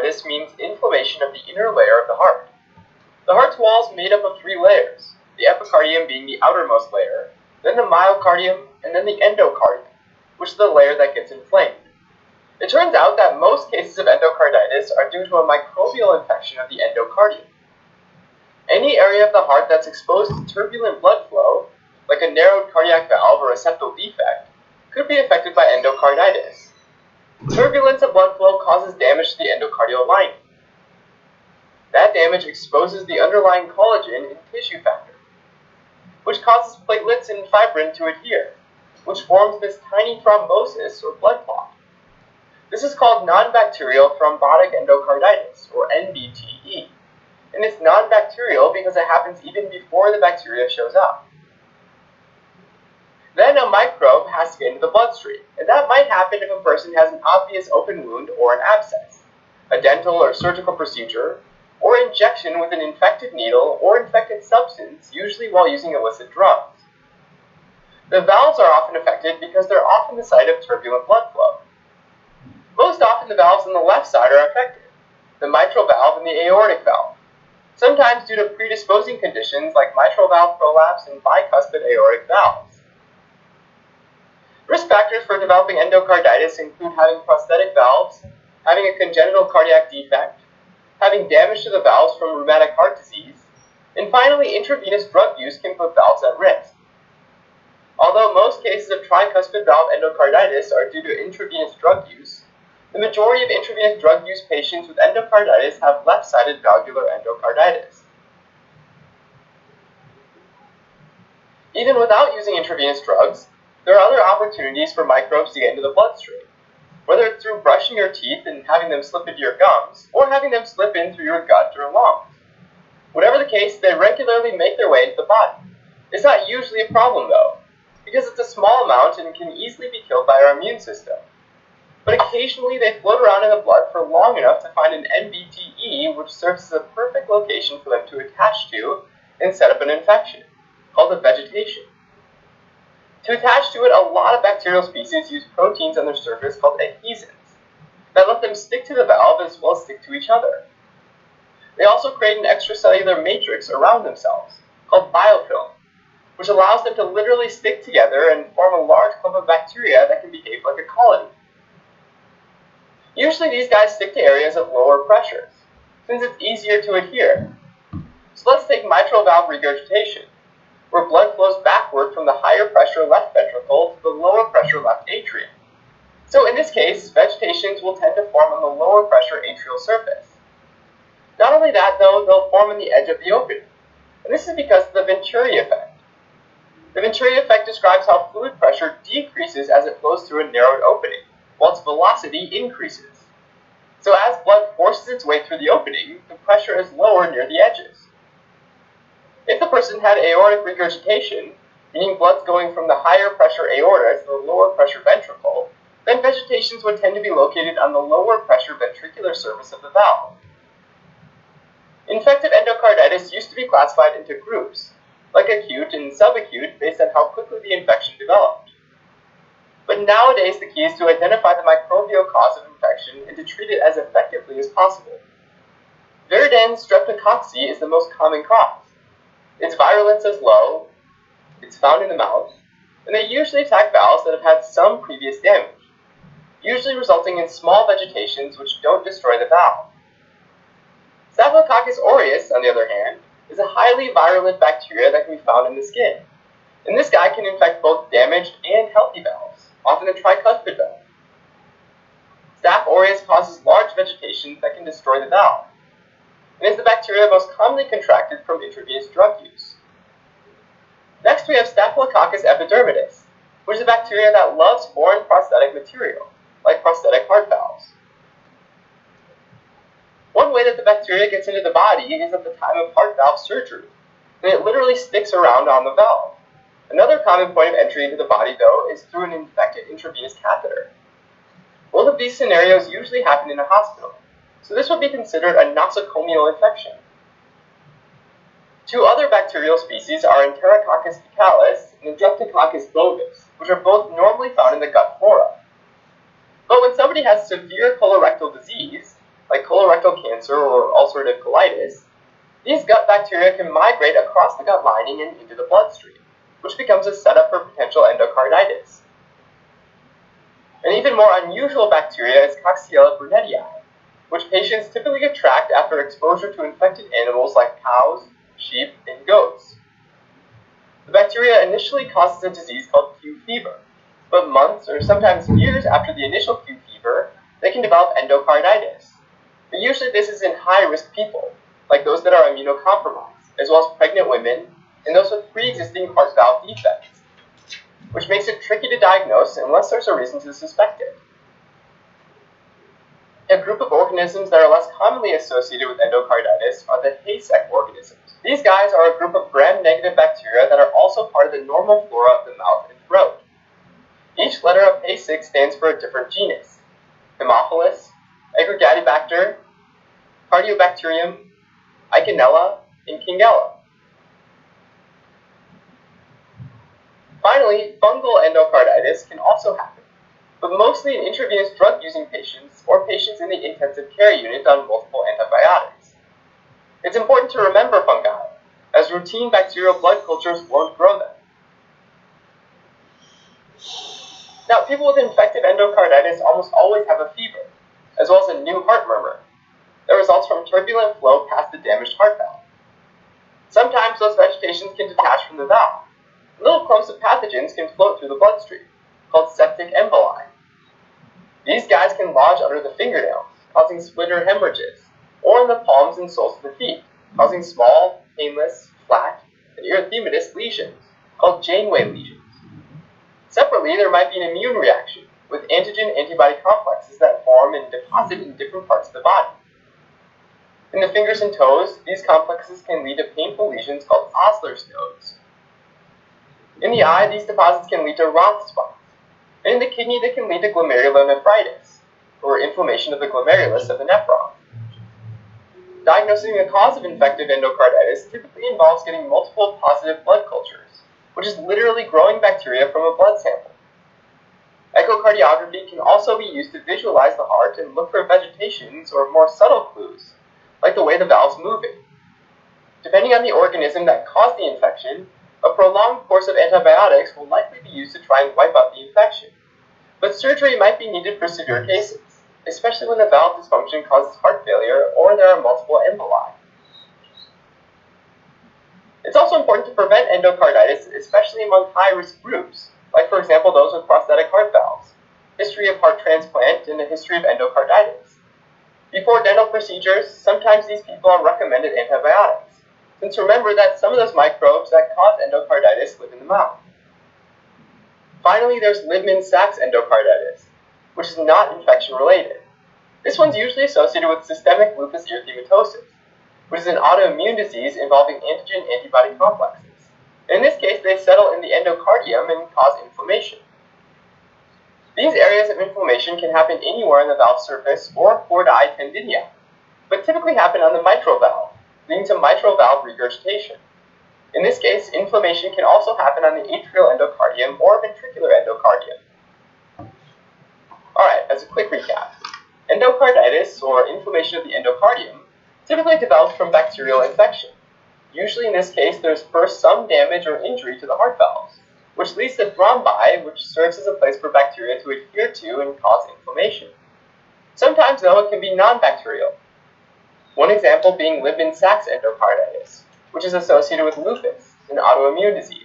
endocarditis means inflammation of the inner layer of the heart. The heart's wall is made up of 3 layers, the epicardium being the outermost layer, then the myocardium, and then the endocardium, which is the layer that gets inflamed. It turns out that most cases of endocarditis are due to a microbial infection of the endocardium. Any area of the heart that's exposed to turbulent blood flow, like a narrowed cardiac valve or a septal defect, could be affected by endocarditis. Turbulence of blood flow causes damage to the endocardial lining. That damage exposes the underlying collagen and tissue factor, which causes platelets and fibrin to adhere, which forms this tiny thrombosis or blood clot. This is called non-bacterial thrombotic endocarditis, or NBTE, and it's non-bacterial because it happens even before the bacteria shows up. Then a microbe has to get into the bloodstream, and that might happen if a person has an obvious open wound or an abscess, a dental or surgical procedure, or injection with an infected needle or infected substance, usually while using illicit drugs. The valves are often affected because they're often the site of turbulent blood flow. Most often the valves on the left side are affected, the mitral valve and the aortic valve, sometimes due to predisposing conditions like mitral valve prolapse and bicuspid aortic valves. Risk factors for developing endocarditis include having prosthetic valves, having a congenital cardiac defect, having damage to the valves from rheumatic heart disease, and finally, intravenous drug use can put valves at risk. Although most cases of tricuspid valve endocarditis are due to intravenous drug use, the majority of intravenous drug use patients with endocarditis have left-sided valvular endocarditis. Even without using intravenous drugs, there are other opportunities for microbes to get into the bloodstream, whether it's through brushing your teeth and having them slip into your gums, or having them slip in through your gut or lungs. Whatever the case, they regularly make their way into the body. It's not usually a problem though, because it's a small amount and can easily be killed by our immune system. But occasionally they float around in the blood for long enough to find an NBTE, which serves as a perfect location for them to attach to and set up an infection, called a vegetation. To attach to it, a lot of bacterial species use proteins on their surface called adhesins that let them stick to the valve as well as stick to each other. They also create an extracellular matrix around themselves, called biofilm, which allows them to literally stick together and form a large clump of bacteria that can behave like a colony. Usually these guys stick to areas of lower pressures, since it's easier to adhere. So let's take mitral valve regurgitation, where blood flows backward from the higher pressure left ventricle to the lower pressure left atrium. So in this case, vegetations will tend to form on the lower pressure atrial surface. Not only that though, they'll form on the edge of the opening, and this is because of the Venturi Effect. The Venturi Effect describes how fluid pressure decreases as it flows through a narrowed opening, while its velocity increases. So as blood forces its way through the opening, the pressure is lower near the edges. If the person had aortic regurgitation, meaning blood's going from the higher pressure aorta to the lower pressure ventricle, then vegetations would tend to be located on the lower pressure ventricular surface of the valve. Infective endocarditis used to be classified into groups, like acute and subacute based on how quickly the infection developed. But nowadays the key is to identify the microbial cause of infection and to treat it as effectively as possible. Viridans streptococci is the most common cause. Its virulence is low, it's found in the mouth, and they usually attack valves that have had some previous damage, usually resulting in small vegetations which don't destroy the valve. Staphylococcus aureus, on the other hand, is a highly virulent bacteria that can be found in the skin, and this guy can infect both damaged and healthy valves, often the tricuspid valve. Staph aureus causes large vegetations that can destroy the valve, and is the bacteria most commonly contracted from intravenous drug use. Next we have Staphylococcus Epidermidis, which is a bacteria that loves foreign prosthetic material, like prosthetic heart valves. One way that the bacteria gets into the body is at the time of heart valve surgery, and it literally sticks around on the valve. Another common point of entry into the body, though, is through an infected intravenous catheter. Both of these scenarios usually happen in a hospital, so this would be considered a nosocomial infection. Two other bacterial species are Enterococcus faecalis and Streptococcus bovis, which are both normally found in the gut flora. But when somebody has severe colorectal disease, like colorectal cancer or ulcerative colitis, these gut bacteria can migrate across the gut lining and into the bloodstream, which becomes a setup for potential endocarditis. An even more unusual bacteria is Coxiella burnetii, which patients typically contract after exposure to infected animals like cows, sheep, and goats. The bacteria initially causes a disease called Q fever, but months or sometimes years after the initial Q fever, they can develop endocarditis. But usually this is in high-risk people, like those that are immunocompromised, as well as pregnant women and those with pre-existing heart valve defects, which makes it tricky to diagnose unless there's a reason to suspect it. A group of organisms that are less commonly associated with endocarditis are the Hayseck organisms. These guys are a group of gram-negative bacteria that are also part of the normal flora of the mouth and throat. Each letter of Hayseck stands for a different genus: Haemophilus, Aggregatibacter, Cardiobacterium, Eikenella, and Kingella. Finally, fungal endocarditis can also happen, but mostly in intravenous drug-using patients or patients in the intensive care unit on multiple antibiotics. It's important to remember fungi, as routine bacterial blood cultures won't grow them. Now, people with infective endocarditis almost always have a fever, as well as a new heart murmur that results from turbulent flow past the damaged heart valve. Sometimes those vegetations can detach from the valve. Little clumps of pathogens can float through the bloodstream, called septic emboli. These guys can lodge under the fingernails, causing splinter hemorrhages, or in the palms and soles of the feet, causing small, painless, flat, and erythematous lesions, called Janeway lesions. Separately, there might be an immune reaction, with antigen-antibody complexes that form and deposit in different parts of the body. In the fingers and toes, these complexes can lead to painful lesions called Osler's nodes. In the eye, these deposits can lead to Roth spots, and in the kidney, they can lead to glomerulonephritis, or inflammation of the glomerulus of the nephron. Diagnosing the cause of infective endocarditis typically involves getting multiple positive blood cultures, which is literally growing bacteria from a blood sample. Echocardiography can also be used to visualize the heart and look for vegetations or more subtle clues, like the way the valve's moving. Depending on the organism that caused the infection, a prolonged course of antibiotics will likely be used to try and wipe out the infection, but surgery might be needed for severe cases, especially when the valve dysfunction causes heart failure or there are multiple emboli. It's also important to prevent endocarditis, especially among high-risk groups, like for example those with prosthetic heart valves, history of heart transplant, and a history of endocarditis. Before dental procedures, sometimes these people are recommended antibiotics, since remember that some of those microbes that cause endocarditis live in the mouth. Finally, there's Liebman-Sachs endocarditis, which is not infection-related. This one's usually associated with systemic lupus erythematosus, which is an autoimmune disease involving antigen-antibody complexes. In this case, they settle in the endocardium and cause inflammation. These areas of inflammation can happen anywhere on the valve surface or chordae tendineae, but typically happen on the mitral valve, leading to mitral valve regurgitation. In this case, inflammation can also happen on the atrial endocardium or ventricular endocardium. Alright, as a quick recap, endocarditis, or inflammation of the endocardium, typically develops from bacterial infection. Usually in this case, there's first some damage or injury to the heart valves, which leads to thrombi, which serves as a place for bacteria to adhere to and cause inflammation. Sometimes, though, it can be non-bacterial. One example being Liebman-Sachs endocarditis, which is associated with lupus, an autoimmune disease.